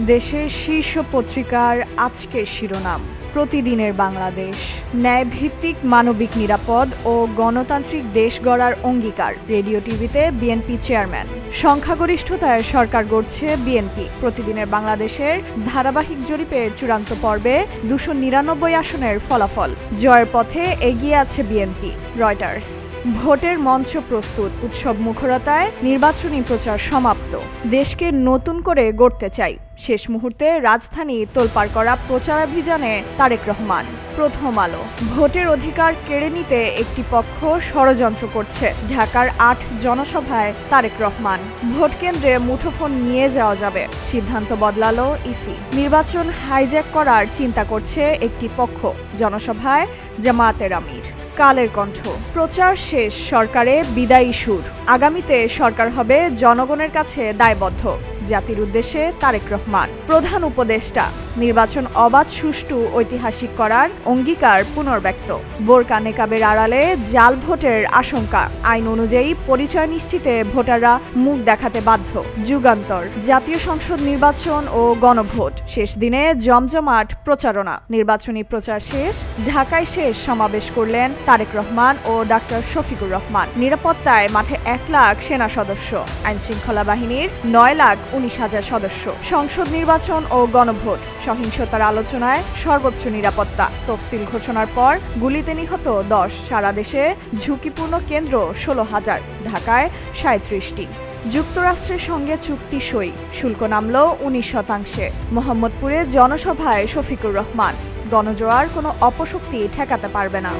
দেশের শীর্ষ পত্রিকার আজকের শিরোনাম, প্রতিদিনের বাংলাদেশ। ন্যায়ভিত্তিক, মানবিক, নিরাপদ ও গণতান্ত্রিক দেশ গড়ার অঙ্গীকার। রেডিও টিভিতে বিএনপি চেয়ারম্যান। সংখ্যাগরিষ্ঠতায় সরকার গড়ছে বিএনপি। প্রতিদিনের বাংলাদেশের ধারাবাহিক জরিপের চূড়ান্ত পর্বে 299 আসনের ফলাফল। জয়ের পথে এগিয়ে আছে বিএনপি। রয়টার্স। ভোটের মঞ্চ প্রস্তুত, উৎসব মুখরতায় নির্বাচনী প্রচার সমাপ্ত। দেশকে নতুন করে গড়তে চাই, শেষ মুহূর্তে রাজধানী তোলপাড় করা প্রচারাভিযানে তারেক রহমান। প্রথম আলো। ভোটের অধিকার কেড়ে নিতে একটি পক্ষ ষড়যন্ত্র করছে, ঢাকার 8 জনসভায় তারেক রহমান। ভোট কেন্দ্রে মুঠোফোন নিয়ে যাওয়া যাবে, সিদ্ধান্ত বদলালো ইসি। নির্বাচন হাইজ্যাক করার চিন্তা করছে একটি পক্ষ, জনসভায় জামায়াতের আমির। কালের কণ্ঠ। প্রচার শেষ, সরকারে বিদায়ী সুর। আগামীতে সরকার হবে জনগণের কাছে দায়বদ্ধ। জাতির উদ্দেশ্যে তারেক রহমান। প্রধান উপদেষ্টা। নির্বাচন অবাধ, সুষ্ঠু, ঐতিহাসিক করার অঙ্গীকার পুনর্ব্যক্ত। বোরকা নেকাবের আড়ালে জাল ভোটের আশঙ্কা। আইন অনুযায়ী পরিচয় নিশ্চিতে ভোটাররা মুখ দেখাতে বাধ্য। যুগান্তর। জাতীয় সংসদ নির্বাচন ও গণভোট, শেষ দিনে জমজমাট প্রচারণা। নির্বাচনী প্রচার শেষ, ঢাকায় শেষ সমাবেশ করলেন তারেক রহমান ও ডাক্তার শফিকুর রহমান। নিরাপত্তায় মাঠে 1 লাখ সেনা সদস্য, আইনশৃঙ্খলা বাহিনীর 9,19,000 সদস্য। সংসদ নির্বাচন ও গণভোট, সহিংসতার আলোচনায় সর্বোচ্চ নিরাপত্তা। তফসিল ঘোষণার পর গুলিতে নিহত 10, সারা দেশে ঝুঁকিপূর্ণ কেন্দ্র 16,000, ঢাকায় 37টি। যুক্তরাষ্ট্রের সঙ্গে চুক্তি সই, শুল্ক নামল 19%। মোহাম্মদপুরে জনসভায় শফিকুর রহমান। গণজোয়ার কোনো অপশক্তি ঠেকাতে পারবে না।